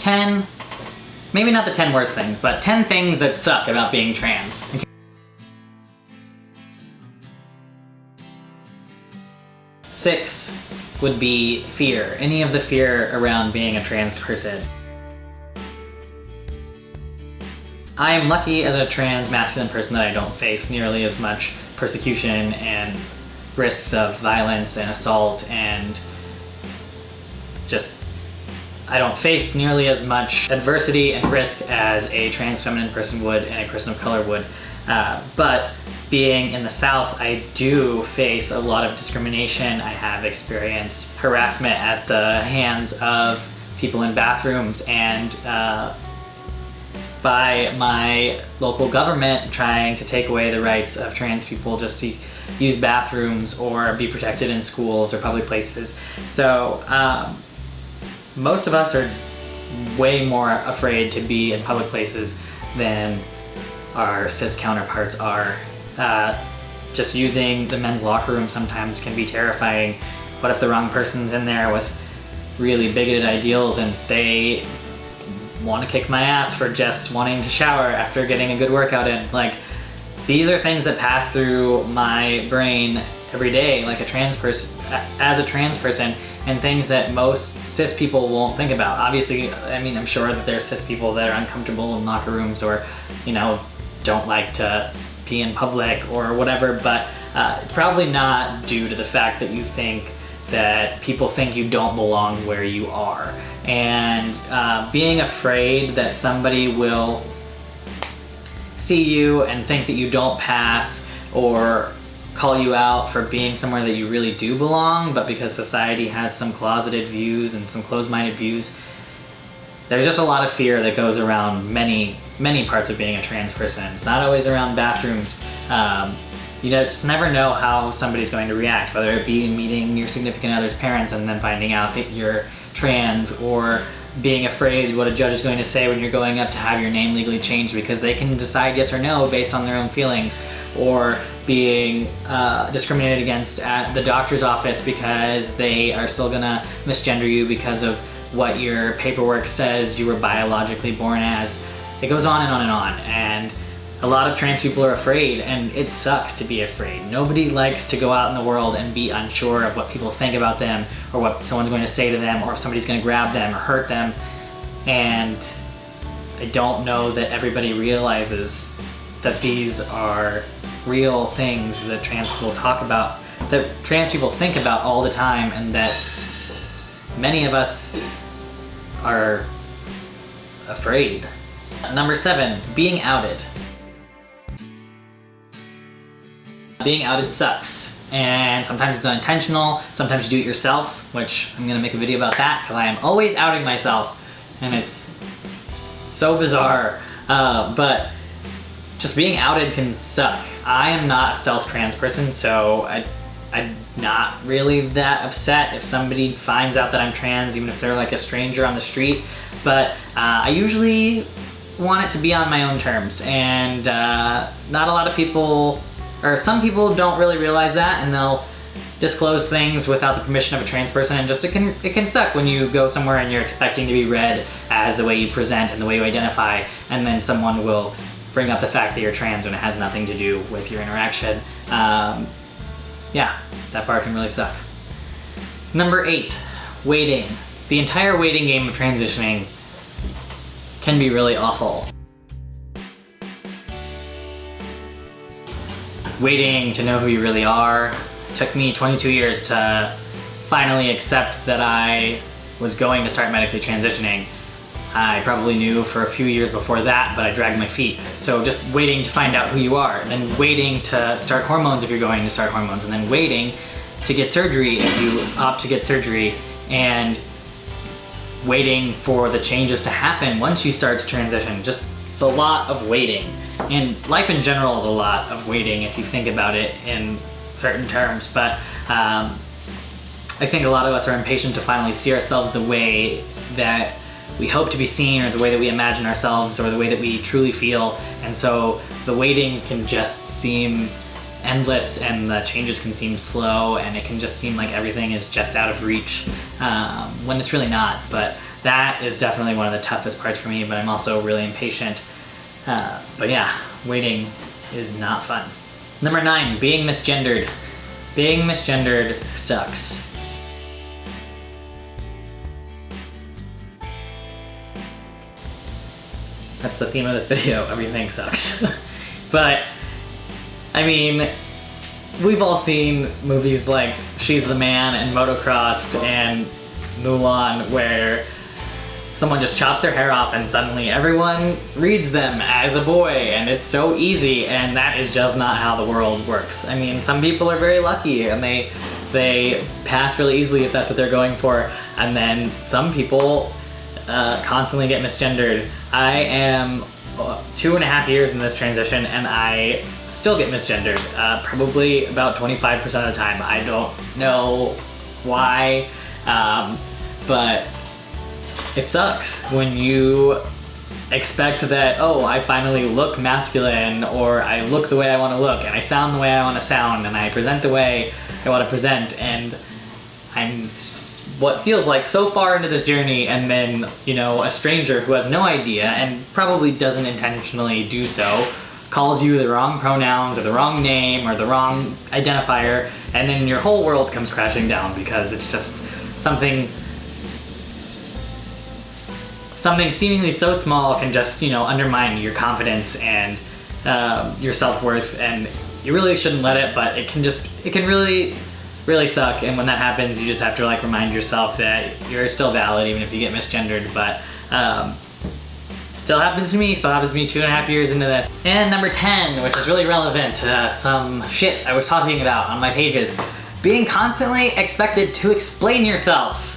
10, maybe not the 10 worst things, but 10 things that suck about being trans. 6 would be fear. Any of the fear around being a trans person. I am lucky as a trans masculine person that I don't face nearly as much persecution and risks of violence and assault, and just I don't face nearly as much adversity and risk as a trans feminine person would and a person of color would. But being in the South, I do face a lot of discrimination. I have experienced harassment at the hands of people in bathrooms and by my local government trying to take away the rights of trans people just to use bathrooms or be protected in schools or public places. So most of us are way more afraid to be in public places than our cis counterparts are. Just using the men's locker room sometimes can be terrifying. What if the wrong person's in there with really bigoted ideals and they want to kick my ass for just wanting to shower after getting a good workout in? Like, these are things that pass through my brain every day, like a trans person, as a trans person, and things that most cis people won't think about. Obviously, I mean, I'm sure that there's cis people that are uncomfortable in locker rooms or, you know, don't like to pee in public or whatever, but probably not due to the fact that you think that people think you don't belong where you are. And being afraid that somebody will see you and think that you don't pass or call you out for being somewhere that you really do belong, but because society has some closeted views and some closed-minded views, there's just a lot of fear that goes around many parts of being a trans person. It's not always around bathrooms. You just never know how somebody's going to react, whether it be meeting your significant other's parents and then finding out that you're trans, or being afraid what a judge is going to say when you're going up to have your name legally changed because they can decide yes or no based on their own feelings, or being discriminated against at the doctor's office because they are still gonna misgender you because of what your paperwork says you were biologically born as. It goes on and on and on, and a lot of trans people are afraid, and it sucks to be afraid. Nobody likes to go out in the world and be unsure of what people think about them, or what someone's going to say to them, or if somebody's going to grab them or hurt them. And I don't know that everybody realizes that these are real things that trans people talk about, that trans people think about all the time, and that many of us are afraid. Number 7, being outed. Being outed sucks, and sometimes it's unintentional, sometimes you do it yourself, which I'm gonna make a video about that because I am always outing myself and it's so bizarre, but just being outed can suck. I am not a stealth trans person, so I'm not really that upset if somebody finds out that I'm trans, even if they're like a stranger on the street, but I usually want it to be on my own terms, and not a lot of people, or some people don't really realize that, and they'll disclose things without the permission of a trans person, and just it can suck when you go somewhere and you're expecting to be read as the way you present and the way you identify, and then someone will bring up the fact that you're trans when it has nothing to do with your interaction. Yeah, that part can really suck. Number 8, waiting. The entire waiting game of transitioning can be really awful. Waiting to know who you really are. It took me 22 years to finally accept that I was going to start medically transitioning. I probably knew for a few years before that, but I dragged my feet. So just waiting to find out who you are, and then waiting to start hormones if you're going to start hormones, and then waiting to get surgery if you opt to get surgery, and waiting for the changes to happen once you start to transition. Just, it's a lot of waiting. And life in general is a lot of waiting if you think about it in certain terms, but I think a lot of us are impatient to finally see ourselves the way that we hope to be seen, or the way that we imagine ourselves, or the way that we truly feel, and so the waiting can just seem endless, and the changes can seem slow, and it can just seem like everything is just out of reach when it's really not. But that is definitely one of the toughest parts for me, but I'm also really impatient. But yeah, waiting is not fun. Number 9, being misgendered. Being misgendered sucks. That's the theme of this video, everything sucks. But, I mean, we've all seen movies like She's the Man and Motocrossed and Mulan where someone just chops their hair off and suddenly everyone reads them as a boy, and it's so easy, and that is just not how the world works. I mean, some people are very lucky and they pass really easily if that's what they're going for, and then some people constantly get misgendered. I am 2.5 years in this transition and I still get misgendered, probably about 25% of the time. I don't know why, but it sucks when you expect that, oh, I finally look masculine, or I look the way I want to look, and I sound the way I want to sound, and I present the way I want to present, and I'm what feels like so far into this journey, and then, you know, a stranger who has no idea and probably doesn't intentionally do so calls you the wrong pronouns or the wrong name or the wrong identifier, and then your whole world comes crashing down because it's just something seemingly so small can just, you know, undermine your confidence and your self-worth, and you really shouldn't let it, but it can really suck. And when that happens, you just have to like remind yourself that you're still valid even if you get misgendered. But still happens to me 2.5 years into this. And number 10, which is really relevant to some shit I was talking about on my pages, being constantly expected to explain yourself.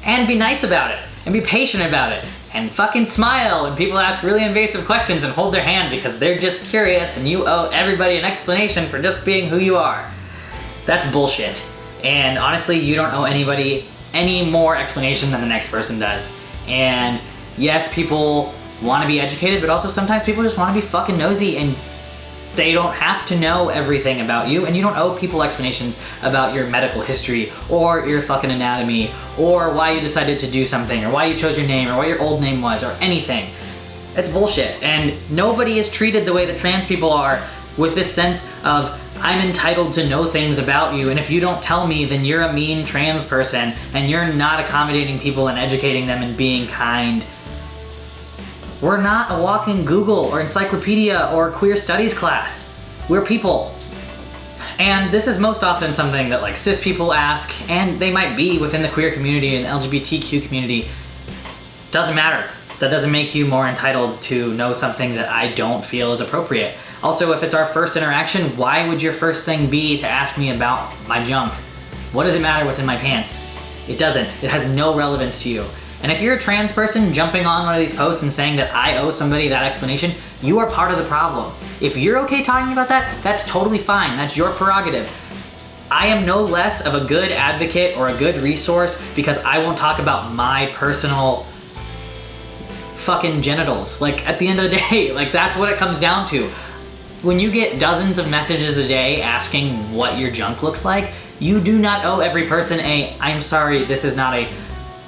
And be nice about it, and be patient about it, and fucking smile when people ask really invasive questions and hold their hand because they're just curious and you owe everybody an explanation for just being who you are. That's bullshit. And honestly, you don't owe anybody any more explanation than the next person does. And yes, people want to be educated, but also sometimes people just want to be fucking nosy, and they don't have to know everything about you, and you don't owe people explanations about your medical history or your fucking anatomy or why you decided to do something or why you chose your name or what your old name was or anything. It's bullshit, and nobody is treated the way that trans people are, with this sense of I'm entitled to know things about you, and if you don't tell me, then you're a mean trans person and you're not accommodating people and educating them and being kind. We're not a walking Google or encyclopedia or queer studies class. We're people. And this is most often something that like cis people ask, and they might be within the queer community and LGBTQ community. Doesn't matter. That doesn't make you more entitled to know something that I don't feel is appropriate. Also, if it's our first interaction, why would your first thing be to ask me about my junk? What does it matter what's in my pants? It doesn't. It has no relevance to you. And if you're a trans person jumping on one of these posts and saying that I owe somebody that explanation, you are part of the problem. If you're okay talking about that, that's totally fine. That's your prerogative. I am no less of a good advocate or a good resource because I won't talk about my personal fucking genitals. Like, at the end of the day, like, that's what it comes down to. When you get dozens of messages a day asking what your junk looks like, you do not owe every person a, I'm sorry, this is not a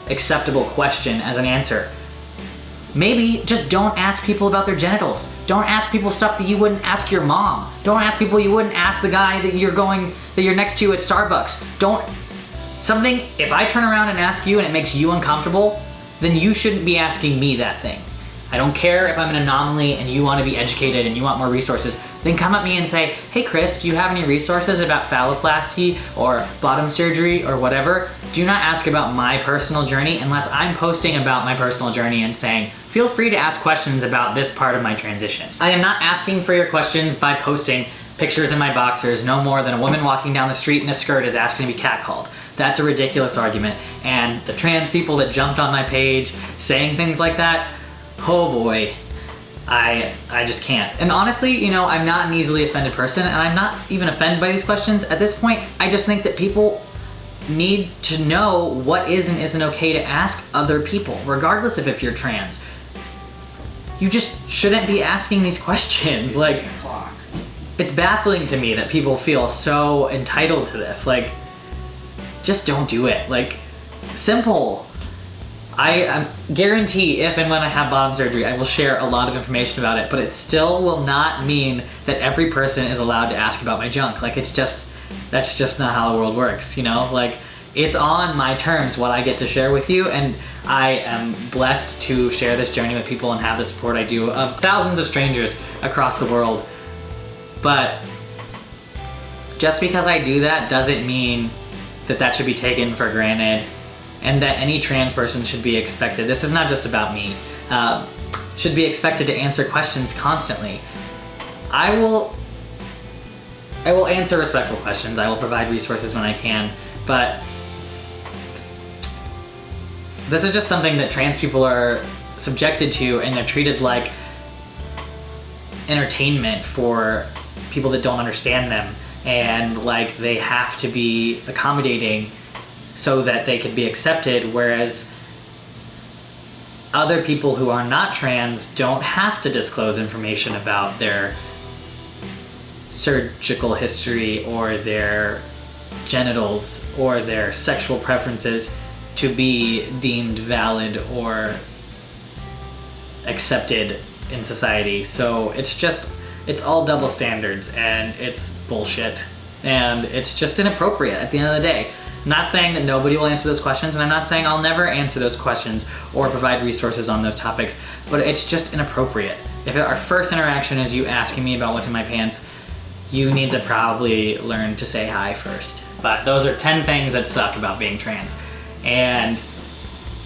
acceptable question as an answer. Maybe just don't ask people about their genitals. Don't ask people stuff that you wouldn't ask your mom. Don't ask people you wouldn't ask the guy that you're next to at Starbucks. If I turn around and ask you and it makes you uncomfortable, then you shouldn't be asking me that thing. I don't care if I'm an anomaly and you want to be educated and you want more resources, then come at me and say, hey Chris, do you have any resources about phalloplasty or bottom surgery or whatever? Do not ask about my personal journey unless I'm posting about my personal journey and saying, feel free to ask questions about this part of my transition. I am not asking for your questions by posting pictures in my boxers no more than a woman walking down the street in a skirt is asking to be catcalled. That's a ridiculous argument. And the trans people that jumped on my page saying things like that, oh boy, I just can't. And honestly, you know, I'm not an easily offended person, and I'm not even offended by these questions. At this point, I just think that people need to know what is and isn't okay to ask other people, regardless of if you're trans. You just shouldn't be asking these questions. Like, it's baffling to me that people feel so entitled to this. Like, just don't do it. Like, simple. I guarantee if and when I have bottom surgery, I will share a lot of information about it, but it still will not mean that every person is allowed to ask about my junk. Like, that's just not how the world works, you know? Like, it's on my terms what I get to share with you, and I am blessed to share this journey with people and have the support I do of thousands of strangers across the world. But just because I do that doesn't mean that that should be taken for granted, and that any trans person should be expected, this is not just about me, should be expected to answer questions constantly. I will answer respectful questions, I will provide resources when I can, but this is just something that trans people are subjected to, and they're treated like entertainment for people that don't understand them, and like they have to be accommodating so that they can be accepted, whereas other people who are not trans don't have to disclose information about their surgical history or their genitals or their sexual preferences to be deemed valid or accepted in society. So it's all double standards, and it's bullshit, and it's just inappropriate at the end of the day. I'm not saying that nobody will answer those questions, and I'm not saying I'll never answer those questions or provide resources on those topics, but it's just inappropriate. If our first interaction is you asking me about what's in my pants, you need to probably learn to say hi first. But those are 10 things that suck about being trans. And,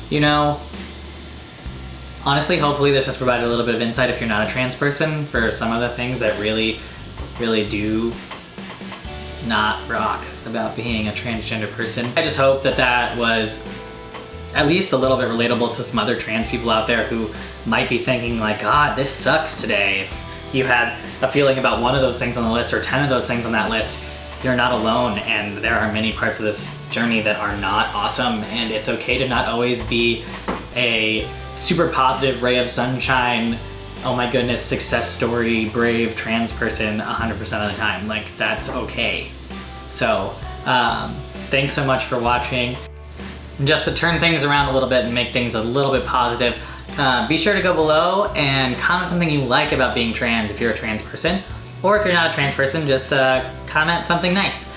you know, honestly, hopefully this just provided a little bit of insight if you're not a trans person for some of the things that really, really do not rock about being a transgender person. I just hope that that was at least a little bit relatable to some other trans people out there who might be thinking like, God, this sucks today. If you had a feeling about one of those things on the list or 10 of those things on that list, you're not alone, and there are many parts of this journey that are not awesome, and it's okay to not always be a super positive ray of sunshine, oh my goodness, success story, brave trans person 100% of the time. Like, that's okay. So, thanks so much for watching. And just to turn things around a little bit and make things a little bit positive, be sure to go below and comment something you like about being trans if you're a trans person. Or if you're not a trans person, just comment something nice.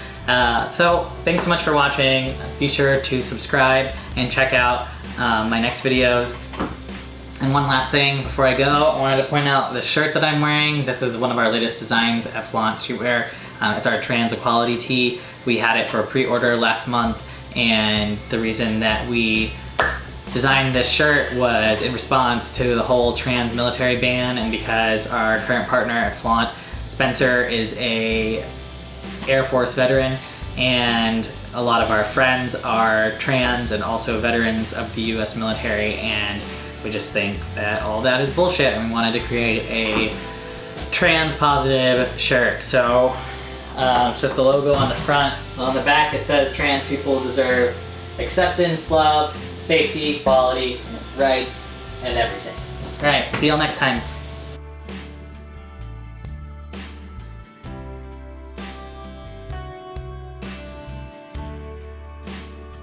So thanks so much for watching. Be sure to subscribe and check out my next videos. And one last thing before I go, I wanted to point out the shirt that I'm wearing. This is one of our latest designs at Flaunt Streetwear. It's our trans equality tee. We had it for a pre-order last month, and the reason that we designed this shirt was in response to the whole trans military ban, and because our current partner at Flaunt, Spencer, is a Air Force veteran, and a lot of our friends are trans and also veterans of the US military, and we just think that all that is bullshit, and we wanted to create a trans positive shirt. So it's just a logo on the front. On the back it says trans people deserve acceptance, love, safety, equality, rights, and everything. All right, see y'all next time.